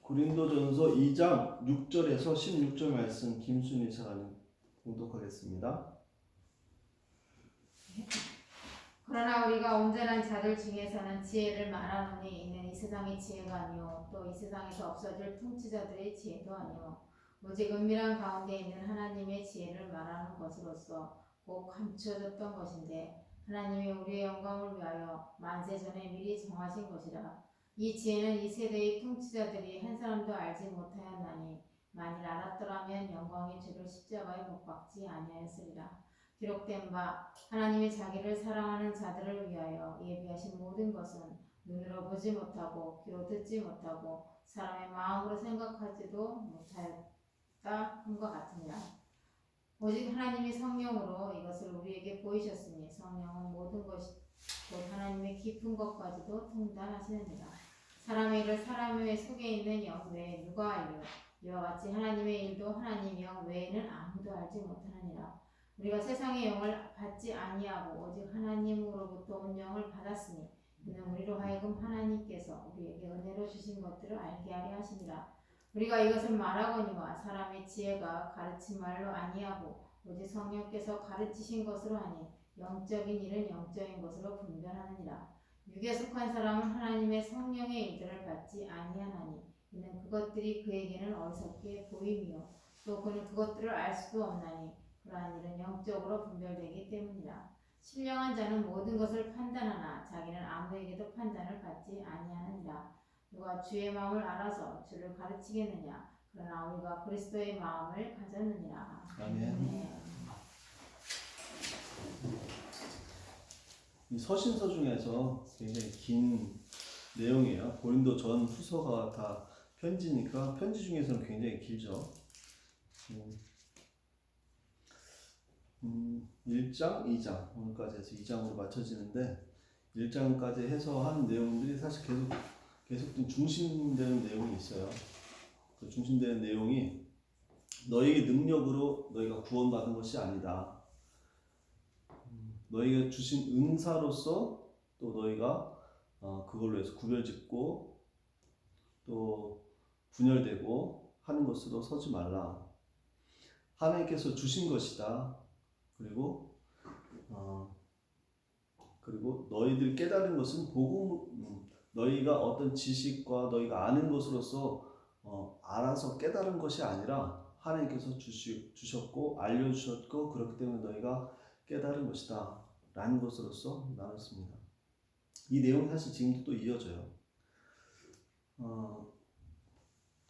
고린도전서 2장 6절에서 16절 말씀 김순희 사관님 봉독하겠습니다. 그러나 우리가 온전한 자들 중에서는 지혜를 말하노니 이는 이 세상의 지혜가 아니요 또 이 세상에서 없어질 통치자들의 지혜도 아니요 오직 은밀한 가운데 있는 하나님의 지혜를 말하는 것으로서 곧 감추어졌던 것인데 하나님이 우리의 영광을 위하여 만세 전에 미리 정하신 것이라. 이 지혜는 이 세대의 통치자들이 한 사람도 알지 못하였나니 만일 알았더라면 영광의 주를 십자가에 못 박지 아니하였으리라. 기록된 바 하나님이 자기를 사랑하는 자들을 위하여 예비하신 모든 것은 눈으로 보지 못하고 귀로 듣지 못하고 사람의 마음으로 생각하지도 못하였다 함과 같으니라. 오직 하나님이 성령으로 이것을 우리에게 보이셨으니 성령은 모든 것이 곧 하나님의 깊은 것까지도 통달하시느니라. 사람의 일을 사람의 속에 있는 영 외에 누가 알려? 이와 같이 하나님의 일도 하나님 영 외에는 아무도 알지 못하느니라. 우리가 세상의 영을 받지 아니하고 오직 하나님으로부터 온 영을 받았으니 이는 우리로 하여금 하나님께서 우리에게 은혜로 주신 것들을 알게 하려 하시니라. 우리가 이것을 말하거니와 사람의 지혜가 가르친 말로 아니하고 오직 성령께서 가르치신 것으로 하니 영적인 일은 영적인 것으로 분별하느니라. 육에 속한 사람은 하나님의 성령의 일들을 받지 아니하나니 이는 그것들이 그에게는 어리석게 보임이요 또 그는 그것들을 알 수도 없나니 그러한 일은 영적으로 분별되기 때문이라. 신령한 자는 모든 것을 판단하나 자기는 아무에게도 판단을 받지 아니하느니라. 누가 주의 마음을 알아서 주를 가르치겠느냐? 그러나 우리가 그리스도의 마음을 가졌느니라. 아멘. 이 서신서 중에서 굉장히 긴 내용이에요. 고린도 전 후서가 다 편지니까 편지 중에서는 굉장히 길죠. 1장, 2장 오늘까지 해서 2장으로 맞춰지는데 1장까지 해서 하는 내용들이 사실 계속 중심되는 내용이 있어요. 그 중심되는 내용이 너희의 능력으로 너희가 구원받은 것이 아니다. 너희가 주신 은사로서 또 너희가 그걸로 해서 구별짓고 또 분열되고 하는 것으로 서지 말라. 하나님께서 주신 것이다. 그리고 너희들 깨달은 것은 복음, 너희가 어떤 지식과 너희가 아는 것으로서 알아서 깨달은 것이 아니라 하나님께서 주셨고 알려주셨고 그렇기 때문에 너희가 깨달은 것이다 라는 것으로서 나눴습니다. 이 내용이 사실 지금도 또 이어져요.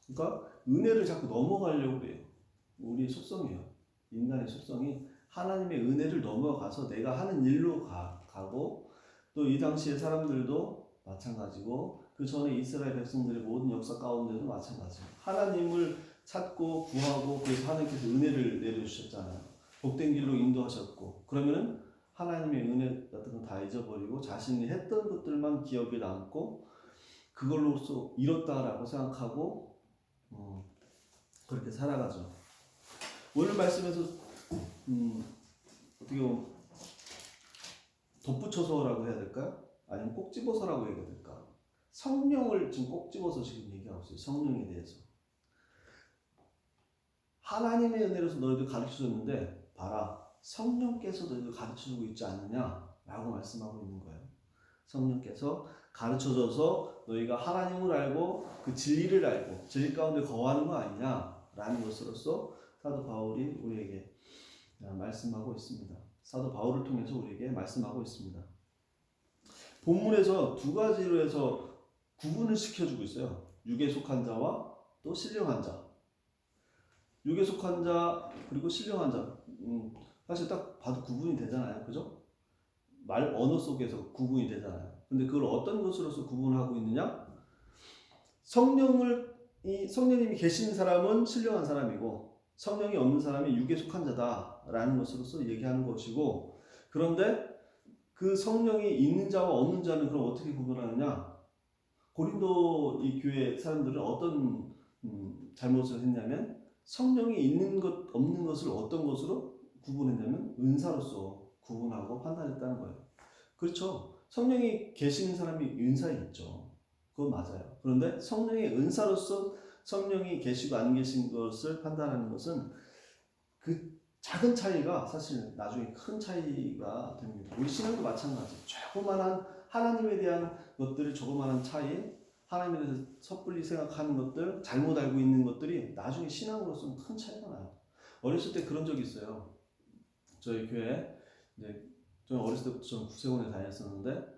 그러니까 은혜를 자꾸 넘어가려고 해요. 우리 속성이에요. 인간의 속성이 하나님의 은혜를 넘어가서 내가 하는 일로 가고 또 이 당시의 사람들도 마찬가지고 그 전에 이스라엘 백성들의 모든 역사 가운데도 마찬가지예요. 하나님을 찾고 구하고 그래서 하나님께서 은혜를 내려주셨잖아요. 복된 길로 인도하셨고 그러면은 하나님의 은혜 같은 건 다 잊어버리고 자신이 했던 것들만 기억에 남고 그걸로서 이뤘다라고 생각하고 그렇게 살아가죠. 오늘 말씀에서 어떻게 보면 덧붙여서라고 해야 될까요? 아니면 꼭 집어서라고 해야 될까? 성령을 지금 꼭 집어서 지금 얘기하고 있어요. 성령에 대해서. 하나님의 은혜로서 너희들 가르쳐줬는데 봐라. 성령께서 너희들 가르쳐주고 있지 않느냐? 라고 말씀하고 있는 거예요. 성령께서 가르쳐줘서 너희가 하나님을 알고 그 진리를 알고 진리 가운데 거하는 거 아니냐? 라는 것으로서 사도 바울이 우리에게 말씀하고 있습니다. 사도 바울을 통해서 우리에게 말씀하고 있습니다. 본문에서 두 가지로 해서 구분을 시켜주고 있어요. 육에 속한 자와 또 신령한 자. 육에 속한 자 그리고 신령한 자. 사실 딱 봐도 구분이 되잖아요. 그죠? 말 언어 속에서 구분이 되잖아요. 근데 그걸 어떤 것으로서 구분하고 있느냐? 성령님이 계신 사람은 신령한 사람이고 성령이 없는 사람이 육에 속한 자다라는 것으로서 얘기하는 것이고 그런데 그 성령이 있는 자와 없는 자는 그럼 어떻게 구분하느냐? 고린도 이 교회 사람들은 어떤 잘못을 했냐면 성령이 있는 것 없는 것을 어떤 것으로 구분했냐면 은사로서 구분하고 판단했다는 거예요. 그렇죠. 성령이 계시는 사람이 은사에 있죠. 그건 맞아요. 그런데 성령의 은사로서 성령이 계시고 안 계신 것을 판단하는 것은 그 작은 차이가 사실 나중에 큰 차이가 됩니다. 우리 신앙도 마찬가지. 조그만한 하나님에 대한 것들이 조그만한 차이, 하나님에 대해서 섣불리 생각하는 것들, 잘못 알고 있는 것들이 나중에 신앙으로서는 큰 차이가 나요. 어렸을 때 그런 적이 있어요. 저희 교회 이제 저는 어렸을 때부터 저는 구세군에 다녔었는데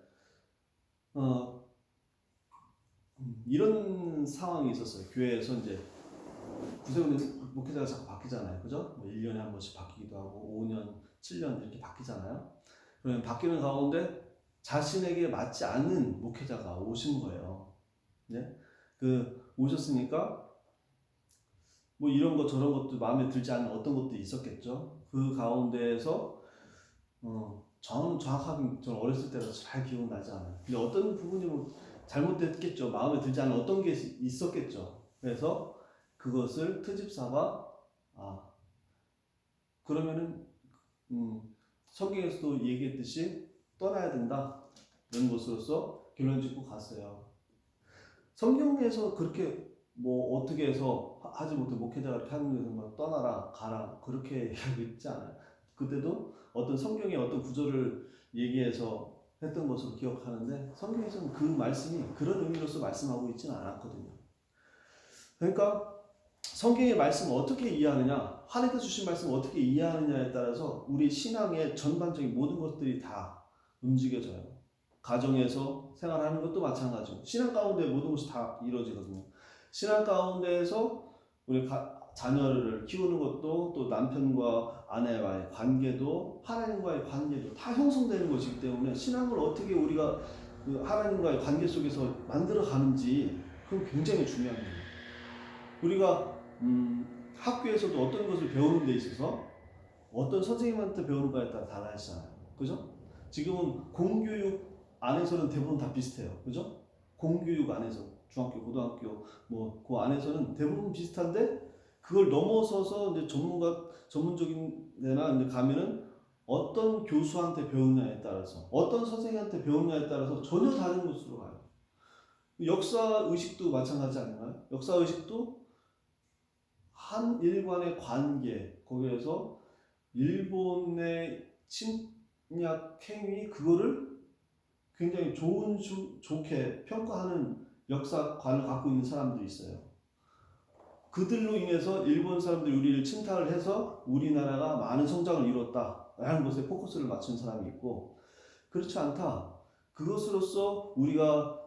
이런 상황이 있었어요. 교회에서 이제 구세군은 목회자가 자꾸 바뀌잖아요. 그죠? 뭐 1년에 한 번씩 바뀌기도 하고 5년, 7년 이렇게 바뀌잖아요. 그러면 바뀌는 가운데 자신에게 맞지 않는 목회자가 오신 거예요. 네? 오셨으니까 뭐 이런 것 저런 것도 마음에 들지 않는 어떤 것도 있었겠죠. 그 가운데에서 저는 정확하게 저는 어렸을 때라 잘 기억나지 않아요. 근데 어떤 부분이 뭐 잘못됐겠죠. 마음에 들지 않는 어떤 게 있었겠죠. 그래서 그것을 트집사가 그러면은 성경에서도 얘기했듯이 떠나야 된다 이런 것으로서 결론 짓고 갔어요. 성경에서 그렇게 뭐 어떻게 해서 하지 못해 목회자가 이렇게 하는 데서 막 떠나라 가라 그렇게 얘기하고 있지 않아요. 그때도 어떤 성경의 어떤 구절을 얘기해서 했던 것으로 기억하는데 성경에서는 그 말씀이 그런 의미로서 말씀하고 있지는 않았거든요. 그러니까 성경의 말씀을 어떻게 이해하느냐, 하나님께서 주신 말씀을 어떻게 이해하느냐에 따라서 우리 신앙의 전반적인 모든 것들이 다 움직여져요. 가정에서 생활하는 것도 마찬가지고 신앙 가운데 모든 것이 다 이루어지거든요. 신앙 가운데에서 우리 자녀를 키우는 것도 또 남편과 아내와의 관계도 하나님과의 관계도 다 형성되는 것이기 때문에 신앙을 어떻게 우리가 그 하나님과의 관계 속에서 만들어 가는지 그건 굉장히 중요한 거예요. 우리가 학교에서도 어떤 것을 배우는 데 있어서 어떤 선생님한테 배우는가에 따라 달라지잖아요. 그죠? 지금은 공교육 안에서는 대부분 다 비슷해요. 그죠? 공교육 안에서 중학교, 고등학교 뭐 그 안에서는 대부분 비슷한데 그걸 넘어서서 이제 전문적인 데나 이제 가면은 어떤 교수한테 배우느냐에 따라서 어떤 선생님한테 배우느냐에 따라서 전혀 다른 곳으로 가요. 역사 의식도 마찬가지 아닌가요? 역사 의식도 한 일관의 관계 거기에서 일본의 침략 행위 그거를 굉장히 좋게 평가하는 역사관을 갖고 있는 사람들이 있어요. 그들로 인해서 일본 사람들이 우리를 침탈을 해서 우리나라가 많은 성장을 이뤘다라는 것에 포커스를 맞춘 사람이 있고 그렇지 않다. 그것으로서 우리가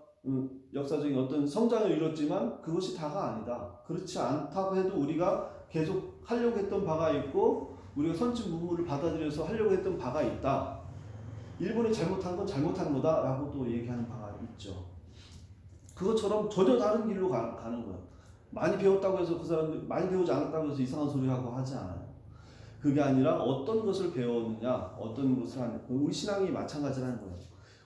역사적인 어떤 성장을 이뤘지만 그것이 다가 아니다. 그렇지 않다고 해도 우리가 계속 하려고 했던 바가 있고 우리가 선진 문물을 받아들여서 하려고 했던 바가 있다. 일본이 잘못한 건 잘못한 거다라고 또 얘기하는 바가 있죠. 그것처럼 전혀 다른 길로 가는 거예요. 많이 배웠다고 해서 그 사람들 많이 배우지 않았다고 해서 이상한 소리 하고 하지 않아요. 그게 아니라 어떤 것을 배웠느냐, 어떤 것을 하느냐. 우리 신앙이 마찬가지라는 거예요.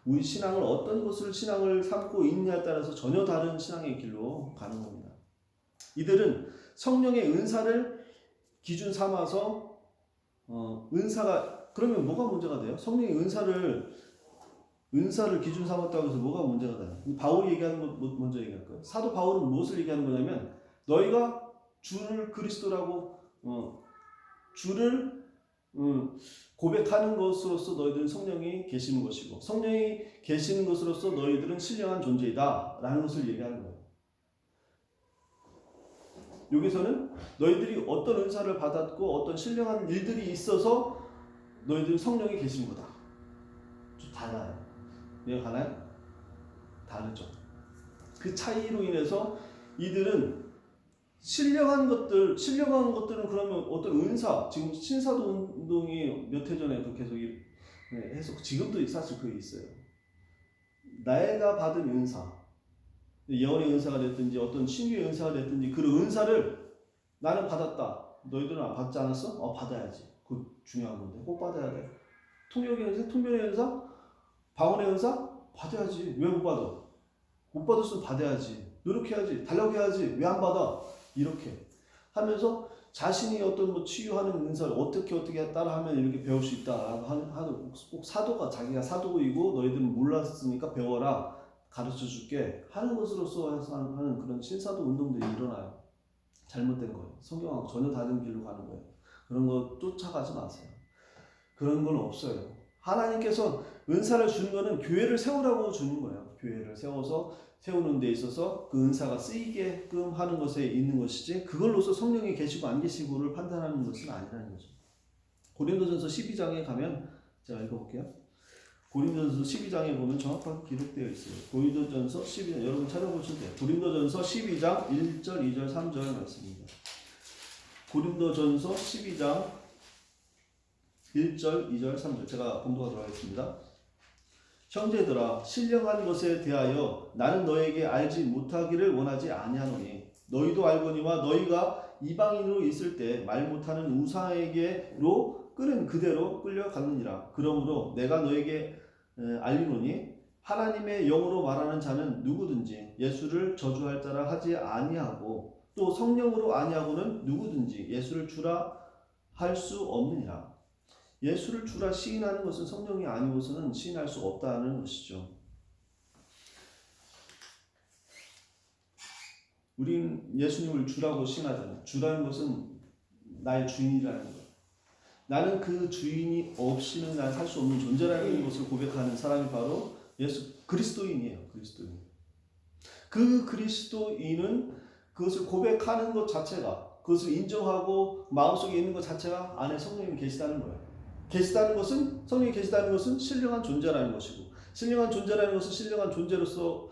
우리 신앙을 어떤 것을 신앙을 삼고 있느냐에 따라서 전혀 다른 신앙의 길로 가는 겁니다. 이들은 성령의 은사를 기준 삼아서 은사가 그러면 뭐가 문제가 돼요? 성령의 은사를 기준 삼았다고 해서 뭐가 문제가 돼요? 바울이 얘기하는 것 먼저 얘기할까요? 사도 바울은 무엇을 얘기하는 거냐면 너희가 주를 그리스도라고 주를 고백하는 것으로서 너희들은 성령이 계시는 것이고 성령이 계시는 것으로서 너희들은 신령한 존재이다 라는 것을 얘기하는 거예요. 여기서는 너희들이 어떤 은사를 받았고 어떤 신령한 일들이 있어서 너희들은 성령이 계신 거다. 좀 달라요. 이해가 가나요? 다르죠. 그 차이로 인해서 이들은 신령한 것들은 그러면 어떤 은사, 지금 신사도 운동이 몇 해 전에 계속 해서 지금도 사실 그게 있어요. 내가 받은 은사, 예언의 은사가 됐든지 어떤 신유의 은사가 됐든지 그 은사를 나는 받았다. 너희들은 받지 않았어? 받아야지. 그거 중요한 건데 꼭 받아야 돼. 통역의 은사, 통변의 은사, 방언의 은사 받아야지. 왜 못 받아? 못 받았으면 받아야지. 노력해야지. 달라고 해야지. 왜 안 받아? 이렇게 하면서 자신이 어떤 뭐 치유하는 은사를 어떻게 따라하면 이렇게 배울 수 있다라고 하는 꼭 사도가 자기가 사도이고 너희들은 몰랐으니까 배워라. 가르쳐 줄게 하는 것으로서 하는 그런 신사도 운동들이 일어나요. 잘못된 거예요. 성경하고 전혀 다른 길로 가는 거예요. 그런 거 쫓아가지 마세요. 그런 건 없어요. 하나님께서 은사를 주는 거는 교회를 세우라고 주는 거예요. 교회를 세워서 세우는 데 있어서 그 은사가 쓰이게끔 하는 것에 있는 것이지 그걸로서 성령이 계시고 안 계시고를 판단하는 것은 아니라는 거죠. 고린도전서 12장에 가면 제가 읽어볼게요. 고린도전서 12장에 보면 정확하게 기록되어 있어요. 고린도전서 12장 여러분 찾아보시면 돼요. 고린도전서 12장 1절, 2절, 3절 말씀입니다. 고린도전서 12장 1절, 2절, 3절 제가 봉독하도록 하겠습니다. 형제들아 신령한 것에 대하여 나는 너에게 알지 못하기를 원하지 아니하노니 너희도 알거니와 너희가 이방인으로 있을 때 말 못하는 우상에게로 끄는 그대로 끌려갔느니라. 그러므로 내가 너에게 알리노니 하나님의 영으로 말하는 자는 누구든지 예수를 저주할 자라 하지 아니하고 또 성령으로 아니하고는 누구든지 예수를 주라 할 수 없느니라. 예수를 주라 시인하는 것은 성령이 아니고서는 시인할 수 없다는 것이죠. 우린 예수님을 주라고 시인하잖아요. 주라는 것은 나의 주인이라는 것. 나는 그 주인이 없이는 난 살 수 없는 존재라는 것을 고백하는 사람이 바로 예수 그리스도인이에요. 그리스도인. 그 그리스도인은 그것을 고백하는 것 자체가 그것을 인정하고 마음속에 있는 것 자체가 안에 성령님이 계시다는 거예요. 계시다는 것은 성령이 계시다는 것은 신령한 존재라는 것이고 신령한 존재라는 것은 신령한 존재로서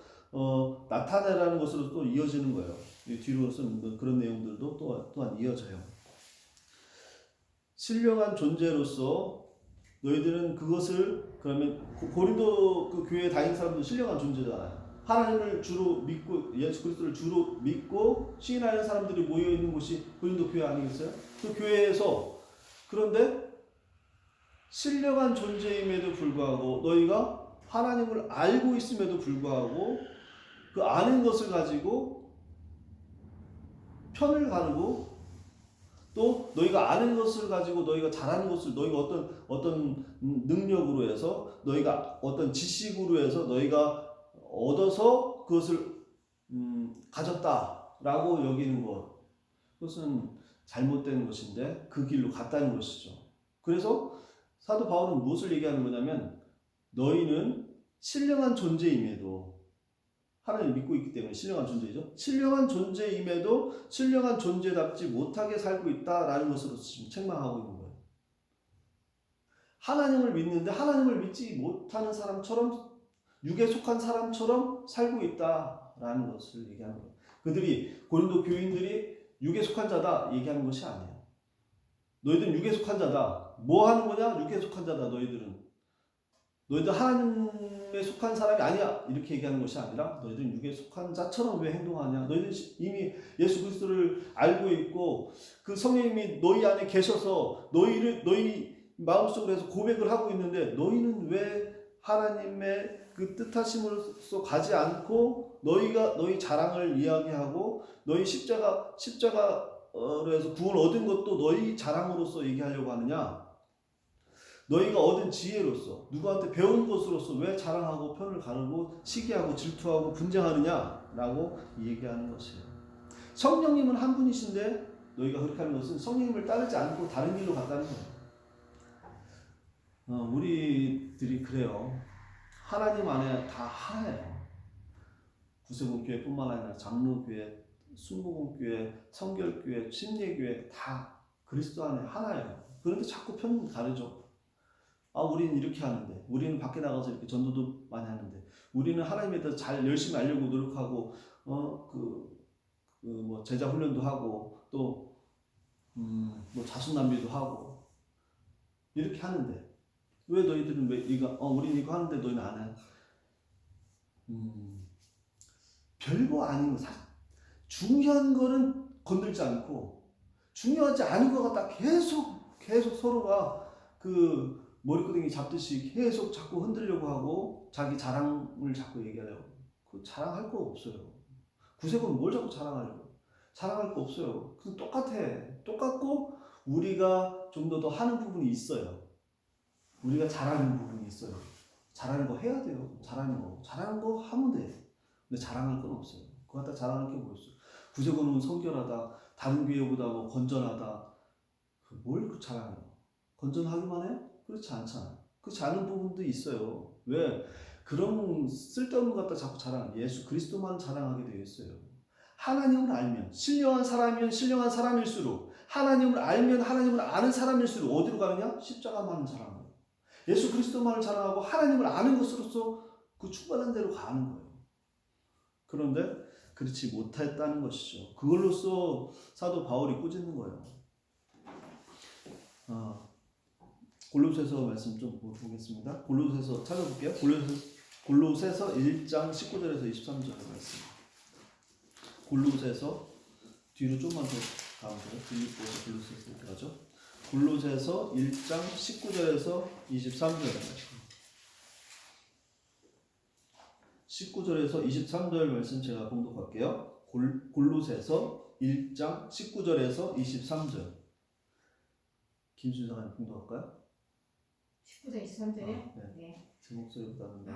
나타내라는 것으로 또 이어지는 거예요. 뒤로서는 그런 내용들도 또한 이어져요. 신령한 존재로서 너희들은 그것을 그러면 고린도 그 교회에 다니는 사람도 신령한 존재잖아요. 하나님을 주로 믿고 예수 그리스도를 주로 믿고 시인하는 사람들이 모여 있는 곳이 고린도 교회 아니겠어요? 그 교회에서 그런데 신령한 존재임에도 불구하고 너희가 하나님을 알고 있음에도 불구하고 그 아는 것을 가지고 편을 가르고 또 너희가 아는 것을 가지고 너희가 잘하는 것을 너희가 어떤 능력으로 해서 너희가 어떤 지식으로 해서 너희가 얻어서 그것을 가졌다라고 여기는 것 그것은 잘못된 것인데 그 길로 갔다는 것이죠. 그래서 사도 바울은 무엇을 얘기하는 거냐면 너희는 신령한 존재임에도 하나님을 믿고 있기 때문에 신령한 존재이죠. 신령한 존재임에도 신령한 존재답지 못하게 살고 있다라는 것으로 지금 책망하고 있는 거예요. 하나님을 믿는데 하나님을 믿지 못하는 사람처럼 육에 속한 사람처럼 살고 있다라는 것을 얘기하는 거예요. 그들이 고린도 교인들이 육에 속한 자다 얘기하는 것이 아니에요. 너희들은 육에 속한 자다. 뭐 하는 거냐? 육에 속한 자다. 너희들 하나님에 속한 사람이 아니야 이렇게 얘기하는 것이 아니라 너희들은 육에 속한 자처럼 왜 행동하냐. 너희들은 이미 예수 그리스도를 알고 있고 그 성령님이 너희 안에 계셔서 너희 마음속으로 해서 고백을 하고 있는데 너희는 왜 하나님의 그 뜻하심으로서 가지 않고 너희 자랑을 이야기하고 너희 십자가로 해서 구원 얻은 것도 너희 자랑으로서 얘기하려고 하느냐. 너희가 얻은 지혜로서 누구한테 배운 것으로서 왜 자랑하고 편을 가르고 시기하고 질투하고 분쟁하느냐라고 얘기하는 것이에요. 성령님은 한 분이신데 너희가 그렇게 하는 것은 성령님을 따르지 않고 다른 길로 간다는 거예요. 우리들이 그래요. 하나님 안에 다 하나예요. 구세군교회뿐만 아니라 장로교회, 순복음교회, 성결교회, 침례교회 다 그리스도 안에 하나예요. 그런데 자꾸 편 다르죠. 우리는 이렇게 하는데, 우리는 밖에 나가서 이렇게 전도도 많이 하는데, 우리는 하나님에 대해서 잘 열심히 알려고 노력하고, 뭐 제자 훈련도 하고, 또 뭐 자손남비도 하고 이렇게 하는데, 왜 너희들은 우리는 이거 하는데 너희는 안 해? 별거 아닌 거 중요한 거는 건들지 않고 중요하지 않은 거 갖다 계속 서로가 그 머리끄댕이 잡듯이 계속 자꾸 흔들려고 하고 자기 자랑을 자꾸 얘기하려고. 그 자랑할 거 없어요. 구세군은 뭘 자꾸 자랑하려고. 자랑할 거 없어요. 그 똑같고 우리가 좀 더 하는 부분이 있어요. 우리가 잘하는 부분이 있어요. 잘하는 거 해야 돼요. 잘하는 거 하면 돼. 근데 자랑할 건 없어요. 그거 갖다 자랑할 게 뭐 있어? 구세군은 성결하다, 다른 교회보다 뭐 건전하다. 뭘 그 자랑해요? 건전하기만 해요? 그렇지 않잖아요. 그렇지 않은 부분도 있어요. 왜? 그런 쓸데없는 것 갖다 자꾸 자랑, 예수 그리스도만 자랑하게 되어 있어요. 하나님을 알면, 신령한 사람이면 신령한 사람일수록, 하나님을 알면 하나님을 아는 사람일수록 어디로 가느냐? 십자가만을 자랑하는 거예요. 예수 그리스도만을 자랑하고 하나님을 아는 것으로서 그 충만한 대로 가는 거예요. 그런데 그렇지 못했다는 것이죠. 그걸로써 사도 바울이 꾸짖는 거예요. 골로새서 말씀 좀 보겠습니다. 골로새서 찾아볼게요. 골로새서 1장 19절에서 23절 말씀. 골로새서 뒤로 좀만 더 가보세요. 빌립보서 골로새서 이렇게 가죠. 골로새서 1장 19절에서 23절 말씀. 19절에서 23절 말씀 제가 봉독할게요. 골로새서 1장 19절에서 23절. 김순상님 봉독할까요? 19절 23절이요? 네. 네. 제 목소리보다는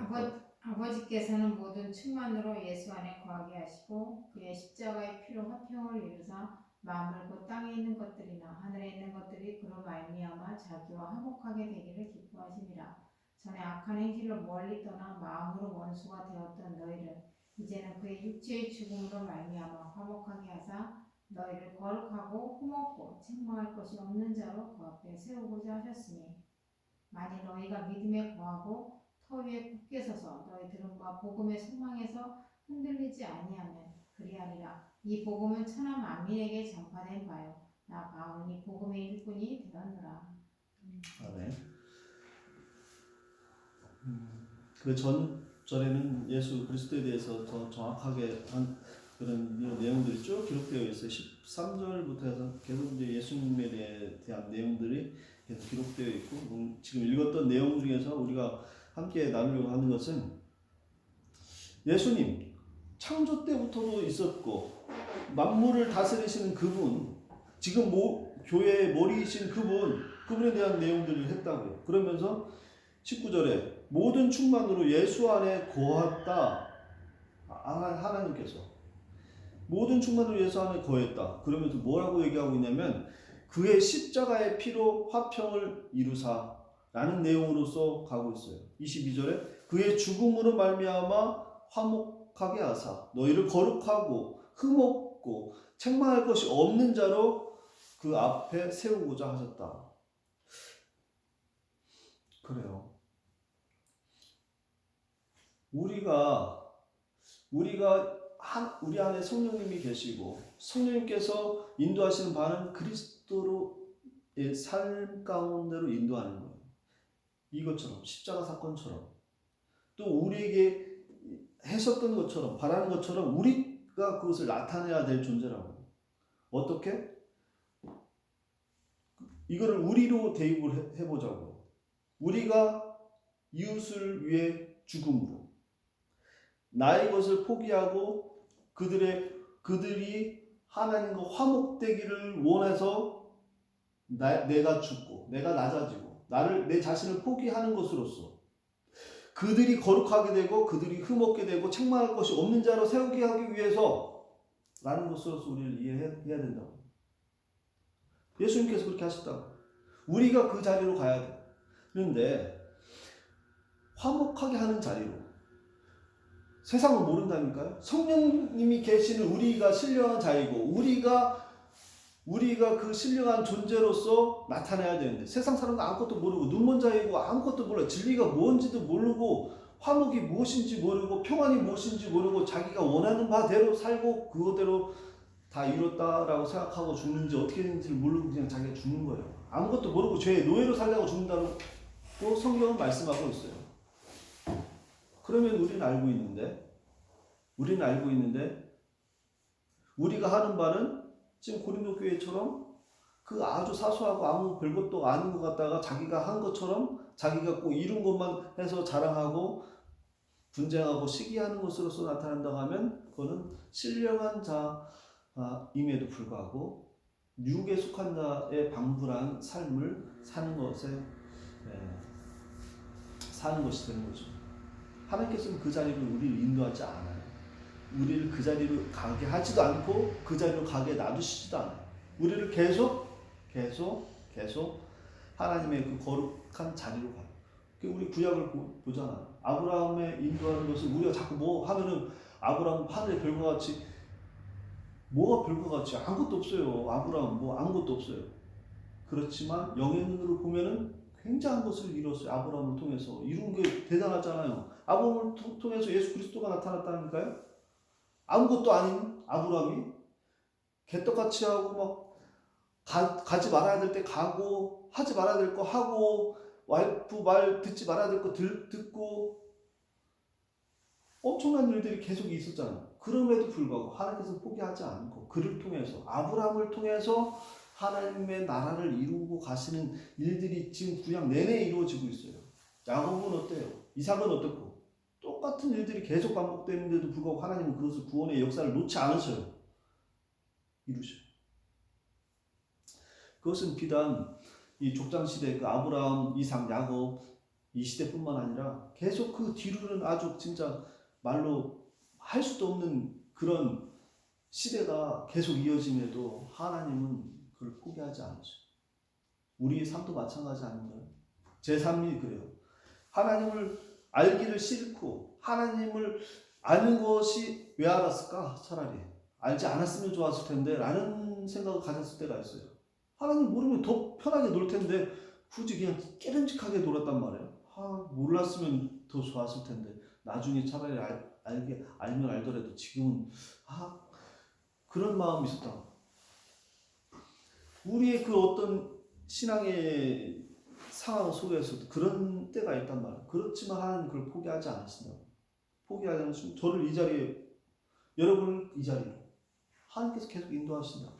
아버지께서는 모든 충만으로 예수 안에 거하게 하시고 그의 십자가의 피로 화평을 이루사 만물고 땅에 있는 것들이나 하늘에 있는 것들이 그로 말미암아 자기와 화목하게 되기를 기뻐하심이라. 전에 악한 행실로 멀리 떠나 마음으로 원수가 되었던 너희를 이제는 그의 육체의 죽음으로 말미암아 화목하게 하사 너희를 거룩하고 흠없고 책망할 것이 없는 자로 그 앞에 세우고자 하셨으니 만일 너희가 믿음에 거하고 터 위에 굳게 서서 너희 들음과 복음의 소망에서 흔들리지 아니하면 그리하리라. 이 복음은 천하 만민에게 전파된 바요 나 바울은 이 복음의 일꾼이 되었노라. 네. 그 전절에는 예수 그리스도에 대해서 더 정확하게 한 그런 내용들이 쭉 기록되어 있어요. 13절부터 해서 계속 이제 예수님에 대한 내용들이 계속 기록되어 있고, 지금 읽었던 내용 중에서 우리가 함께 나누려고 하는 것은 예수님 창조 때부터도 있었고 만물을 다스리시는 그분, 지금 교회의 머리이신 그분에 대한 내용들을 했다고요. 그러면서 19절에 모든 충만으로 예수 안에 거했다. 하나님께서 모든 충만으로 예수 안에 거했다. 그러면서 뭐라고 얘기하고 있냐면 그의 십자가의 피로 화평을 이루사 라는 내용으로서 가고 있어요. 22절에 그의 죽음으로 말미암아 화목하게 하사 너희를 거룩하고 흠없고 책망할 것이 없는 자로 그 앞에 세우고자 하셨다. 그래요. 우리 안에 성령님이 계시고 성령님께서 인도하시는 바는 그리스도로의 삶 가운데로 인도하는 거예요. 이것처럼 십자가 사건처럼 또 우리에게 하셨던 것처럼 바라는 것처럼 우리가 그것을 나타내야 될 존재라고. 어떻게? 이거를 우리로 대입을 해보자고요. 우리가 이웃을 위해 죽음으로 나의 것을 포기하고 그들이 하나님과 화목되기를 원해서 내가 죽고 내가 낮아지고 내 자신을 포기하는 것으로서 그들이 거룩하게 되고 그들이 흠없게 되고 책망할 것이 없는 자로 세우게 하기 위해서 라는 것으로서 우리를 이해해야 된다고. 예수님께서 그렇게 하셨다고. 우리가 그 자리로 가야 돼. 그런데 화목하게 하는 자리로 세상을 모른다니까요. 성령님이 계시는 우리가 신령한 자이고 우리가 그 신령한 존재로서 나타내야 되는데 세상 사람은 아무것도 모르고 눈먼 자이고 아무것도 몰라. 진리가 뭔지도 모르고 화목이 무엇인지 모르고 평안이 무엇인지 모르고 자기가 원하는 바대로 살고 그거대로 다 이뤘다라고 생각하고 죽는지 어떻게 되는지 모르고 그냥 자기가 죽는 거예요. 아무것도 모르고 죄의 노예로 살려고 죽는다고 성경은 말씀하고 있어요. 그러면 우리는 알고 있는데 우리가 하는 바는 지금 고린도 교회처럼 그 아주 사소하고 아무 별것도 아닌 것 같다가 자기가 한 것처럼 자기가 꼭 이룬 것만 해서 자랑하고 분쟁하고 시기하는 것으로서 나타난다고 하면 그거는 신령한 자임에도 불구하고 육에 속한 자의 방불한 삶을 사는 것에 사는 것이 되는 거죠. 하나님께서는 그 자리로 우리를 인도하지 않아요. 우리를 그 자리로 가게 하지도 않고 그 자리로 가게 놔두시지도 않아요. 우리를 계속 하나님의 그 거룩한 자리로 가요. 우리 구약을 보잖아요. 아브라함의 인도하는 것을 우리가 자꾸 뭐 하면은 아브라함 하늘의 별과 같이, 뭐가 별과 같이 아무것도 없어요. 아브라함 뭐 아무것도 없어요. 그렇지만 영의 눈으로 보면은 굉장한 것을 이뤘어요. 아브라함을 통해서 이룬 게 대단하잖아요. 아브라함을 통해서 예수 그리스도가 나타났다니까요. 아무것도 아닌 아브라함이 개떡같이 하고 막 가지 말아야 될 때 가고, 하지 말아야 될 거 하고, 와이프 말 듣지 말아야 될 거 듣고, 엄청난 일들이 계속 있었잖아요. 그럼에도 불구하고 하나님께서 포기하지 않고 그를 통해서, 아브라함을 통해서 하나님의 나라를 이루고 가시는 일들이 지금 구약 내내 이루어지고 있어요. 야곱은 어때요? 이삭은 어떻고? 똑같은 일들이 계속 반복되는데도 불구하고 하나님은 그것을 구원의 역사를 놓지 않으셔요. 이루셔요. 그것은 비단 이 족장시대 그 아브라함, 이삭, 야곱 이 시대뿐만 아니라 계속 그 뒤로는 아주 진짜 말로 할 수도 없는 그런 시대가 계속 이어짐에도 하나님은 그걸 포기하지 않으셔요. 우리의 삶도 마찬가지 아닌가요? 제 삶이 그래요. 하나님을 알기를 싫고 하나님을 아는 것이 왜 알았을까? 차라리 알지 않았으면 좋았을 텐데 라는 생각을 가졌을 때가 있어요. 하나님 모르면 더 편하게 놀 텐데 굳이 그냥 깨름직하게 놀았단 말이에요. 몰랐으면 더 좋았을 텐데 나중에 차라리 알면 알더라도 지금은 그런 마음이 있었다. 우리의 그 어떤 신앙의 상황 속에서도 그런 때가 있단 말이에요. 그렇지만 하나님 그걸 포기하지 않으신다고. 포기하지 않으시면 저를 이 자리에, 여러분을 이 자리로 하나님께서 계속 인도하신다.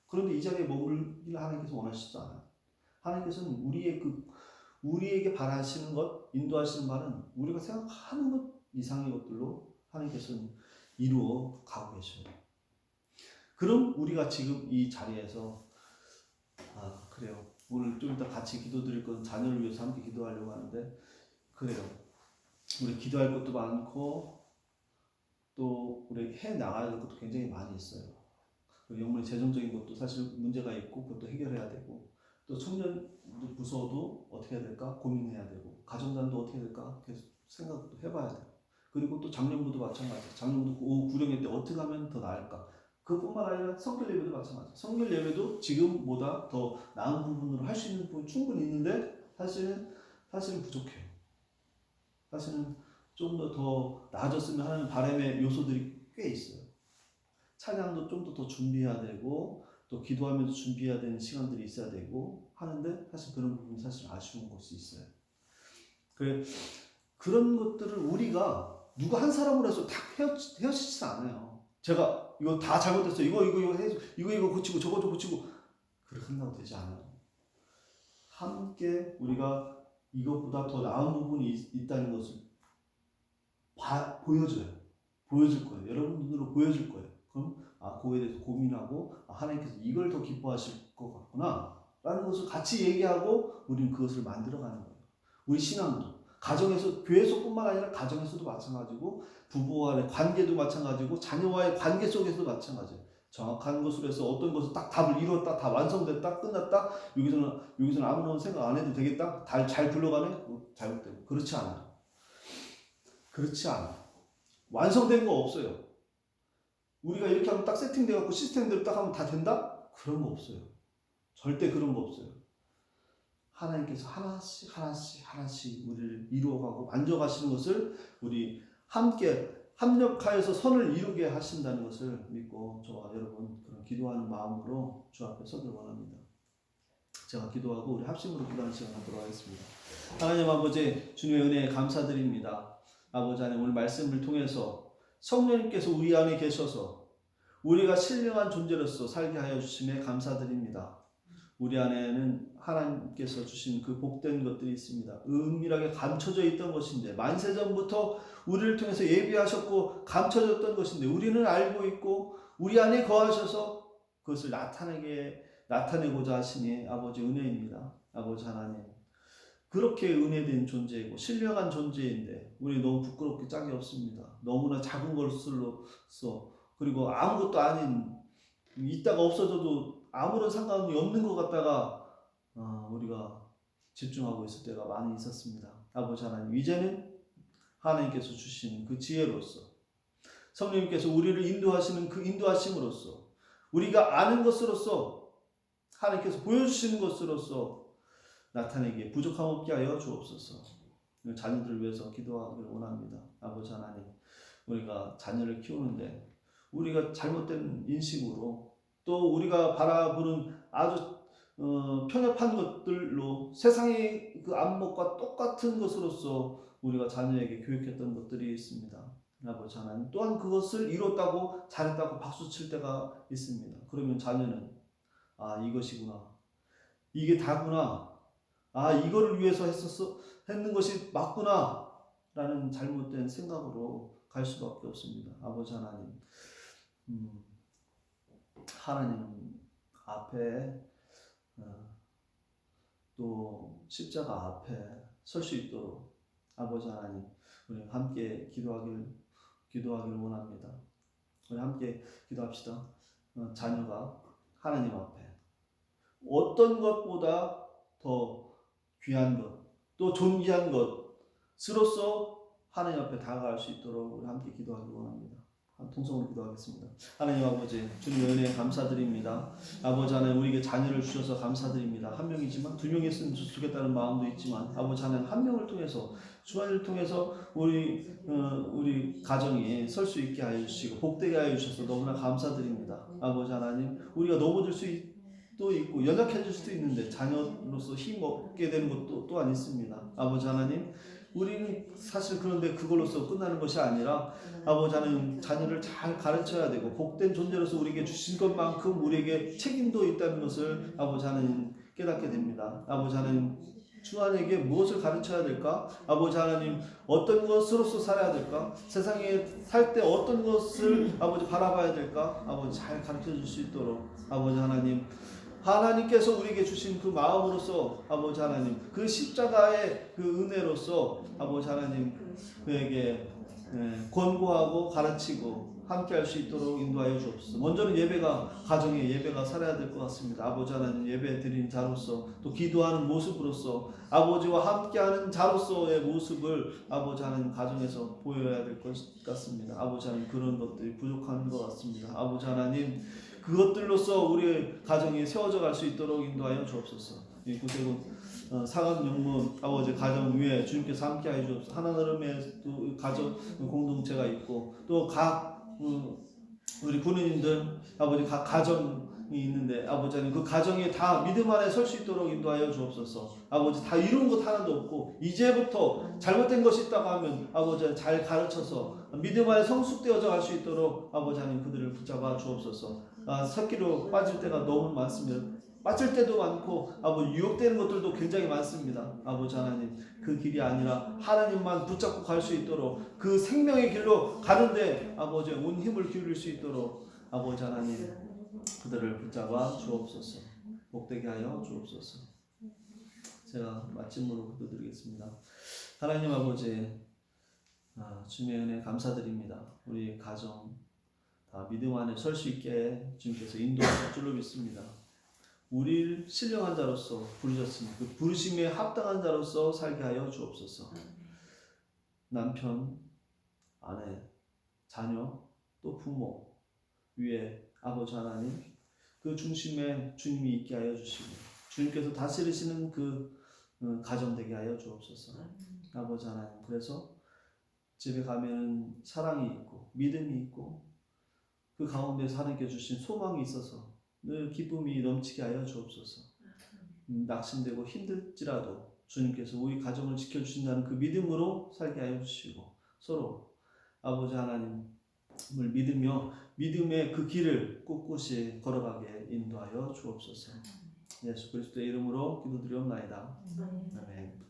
그런데 이 자리에 머물기를 하나님께서 원하시지 않아요. 하나님께서는 우리에게 바라시는 것, 인도하시는 바는 우리가 생각하는 것 이상의 것들로 하나님께서는 이루어 가고 계셔요. 그럼 우리가 지금 이 자리에서 그래요. 오늘 좀 이따 같이 기도드릴 건 자녀를 위해서 함께 기도하려고 하는데 그래요. 우리 기도할 것도 많고 또 우리 해 나가야 될 것도 굉장히 많이 있어요. 영문의 재정적인 것도 사실 문제가 있고 그것도 해결해야 되고 또 청년 부서도 어떻게 해야 될까 고민해야 되고 가정단도 어떻게 해야 될까 계속 생각도 해봐야 돼요. 그리고 또 장년부도 마찬가지예요. 장년부 구령회 때 어떻게 하면 더 나을까. 그뿐만 아니라 성결 예배도 마찬가지예요. 성결 예배도 지금보다 더 나은 부분으로 할 수 있는 부분이 충분히 있는데 사실은 부족해요. 사실은 좀 더 나아졌으면 하는 바람의 요소들이 꽤 있어요. 찬양도 좀 더 준비해야 되고 또 기도하면서 준비해야 되는 시간들이 있어야 되고 하는데 사실 그런 부분이 사실 아쉬운 것이 있어요. 그런 것들을 우리가 누가 한 사람으로 해서 다 헤어지지 않아요. 제가 이거 다 잘못했어. 이거 고치고 저거 고치고 그렇게 한다고 되지 않아요. 함께 우리가 이것보다 더 나은 부분이 있다는 것을 보여줄 거예요. 여러분 눈으로 보여줄 거예요. 그럼 그거에 대해서 고민하고 하나님께서 이걸 더 기뻐하실 것 같구나 라는 것을 같이 얘기하고 우리는 그것을 만들어가는 거예요. 우리 신앙도 가정에서, 교회에서뿐만 아니라 가정에서도 마찬가지고 부부와의 관계도 마찬가지고 자녀와의 관계 속에서도 마찬가지예요. 정확한 것으로 해서 어떤 것을 딱 답을 이뤘다, 다 완성됐다, 끝났다, 여기서는 아무런 생각 안 해도 되겠다, 잘 굴러가네, 잘못되고. 그렇지 않아요. 완성된 거 없어요. 우리가 이렇게 하면 딱 세팅돼갖고 시스템대로 딱 하면 다 된다? 그런 거 없어요. 절대 그런 거 없어요. 하나님께서 하나씩 우리를 이루어가고 만져가시는 것을 우리 함께 합력하여서 선을 이루게 하신다는 것을 믿고 저와 여러분 그런 기도하는 마음으로 주 앞에 서길 원합니다. 제가 기도하고 우리 합심으로 기도하는 시간 갖도록 하겠습니다. 하나님 아버지, 주님의 은혜에 감사드립니다. 아버지 하나님, 오늘 말씀을 통해서 성령님께서 우리 안에 계셔서 우리가 신령한 존재로서 살게 하여 주심에 감사드립니다. 우리 안에는 하나님께서 주신 그 복된 것들이 있습니다. 은밀하게 감춰져 있던 것인데 만세전부터 우리를 통해서 예비하셨고 감춰졌던 것인데 우리는 알고 있고 우리 안에 거하셔서 그것을 나타내고자 하시니 아버지 은혜입니다. 아버지 하나님, 그렇게 은혜된 존재이고 신령한 존재인데 우리 너무 부끄럽게 짝이 없습니다. 너무나 작은 것으로서 그리고 아무것도 아닌 있다가 없어져도 아무런 상관이 없는 것 같다가 우리가 집중하고 있을 때가 많이 있었습니다. 아버지 하나님, 이제는 하나님께서 주신 그 지혜로서 성령님께서 우리를 인도하시는 그 인도하심으로써 우리가 아는 것으로서 하나님께서 보여주시는 것으로서 나타내기에 부족함 없게 하여 주옵소서. 자녀들을 위해서 기도하기를 원합니다. 아버지 하나님, 우리가 자녀를 키우는데 우리가 잘못된 인식으로 또 우리가 바라보는 아주 편협한 것들로 세상의 그 안목과 똑같은 것으로서 우리가 자녀에게 교육했던 것들이 있습니다. 아버지 하나님, 또한 그것을 이뤘다고 잘했다고 박수 칠 때가 있습니다. 그러면 자녀는 이것이구나, 이게 다구나, 이거를 위해서 했는 것이 맞구나 라는 잘못된 생각으로 갈 수밖에 없습니다. 아버지 하나님, 하나님 앞에 또 십자가 앞에 설 수 있도록 아버지 하나님, 우리 함께 기도하기를 원합니다. 우리 함께 기도합시다. 자녀가 하나님 앞에 어떤 것보다 더 귀한 것, 또 존귀한 것으로서 하나님 앞에 다가갈 수 있도록 우리 함께 기도하기를 원합니다. 통성으로 기도하겠습니다. 하나님 아버지, 주님의 은혜에 감사드립니다. 아버지 하나님, 우리에게 자녀를 주셔서 감사드립니다. 한 명이지만 두 명 있으면 좋겠다는 마음도 있지만 아버지 하나님, 한 명을 통해서 주안을 통해서 우리 가정이 설 수 있게 하여 주시고 복되게 하여 주셔서 너무나 감사드립니다. 아버지 하나님, 우리가 넘어질 수도 있고 연약해질 수도 있는데 자녀로서 힘 얻게 되는 것도 또한 있습니다. 아버지 하나님, 우리는 사실 그런데 그걸로서 끝나는 것이 아니라 아버지 하나님, 자녀를 잘 가르쳐야 되고 복된 존재로서 우리에게 주신 것만큼 우리에게 책임도 있다는 것을 아버지 하나님 깨닫게 됩니다. 아버지 하나님, 주안에게 무엇을 가르쳐야 될까? 아버지 하나님, 어떤 것으로서 살아야 될까? 세상에 살 때 어떤 것을 아버지 바라봐야 될까? 아버지 잘 가르쳐 줄 수 있도록 아버지 하나님, 하나님께서 우리에게 주신 그 마음으로서 아버지 하나님, 그 십자가의 그 은혜로서 아버지 하나님 그에게 권고하고 가르치고 함께 할 수 있도록 인도하여 주옵소서. 먼저는 가정의 예배가 살아야 될 것 같습니다. 아버지 하나님, 예배 드리는 자로서 또 기도하는 모습으로서 아버지와 함께하는 자로서의 모습을 아버지 하나님 가정에서 보여야 될 것 같습니다. 아버지 하나님, 그런 것들이 부족한 것 같습니다. 아버지 하나님, 그것들로서 우리의 가정이 세워져 갈 수 있도록 인도하여 주옵소서. 이 구세군 사관영문 아버지 가정 위에 주님께서 함께하여 주옵소서. 하나님의 또 가정 공동체가 있고 또 각 우리 군인들 아버지 각 가정이 있는데 아버지 하나님, 그 가정에 다 믿음 안에 설 수 있도록 인도하여 주옵소서. 아버지, 다 이룬 것 하나도 없고 이제부터 잘못된 것이 있다고 하면 아버지 잘 가르쳐서 믿음 안에 성숙되어져 갈 수 있도록 아버지 하나님 그들을 붙잡아 주옵소서. 새끼로 빠질 때가 너무 많습니다. 빠질 때도 많고 아버지 유혹되는 것들도 굉장히 많습니다. 아버지 하나님, 그 길이 아니라 하나님만 붙잡고 갈 수 있도록 그 생명의 길로 가는데 아버지 온 힘을 기울일 수 있도록 아버지 하나님 그들을 붙잡아 주옵소서. 복되게 하여 주옵소서. 제가 마침으로 기도드리겠습니다. 하나님 아버지, 주님의 은혜 감사드립니다. 우리 가정 다 믿음 안에 설 수 있게 주님께서 인도하실 줄로 믿습니다. 우리를 신령한 자로서 부르셨으니 그 부르심에 합당한 자로서 살게 하여 주옵소서. 남편, 아내, 자녀, 또 부모 위에 아버지 하나님, 그 중심에 주님이 있게 하여 주시고 주님께서 다스리시는 그 가정 되게 하여 주옵소서. 아버지 하나님, 그래서 집에 가면은 사랑이 있고 믿음이 있고 그 가운데서 하나님께 주신 소망이 있어서 늘 기쁨이 넘치게 하여 주옵소서. 낙심되고 힘들지라도 주님께서 우리 가정을 지켜주신다는 그 믿음으로 살게 하여 주시고 서로 아버지 하나님을 믿으며 믿음의 그 길을 꿋꿋이 걸어가게 인도하여 주옵소서. 예수 그리스도의 이름으로 기도드리옵나이다. 아멘.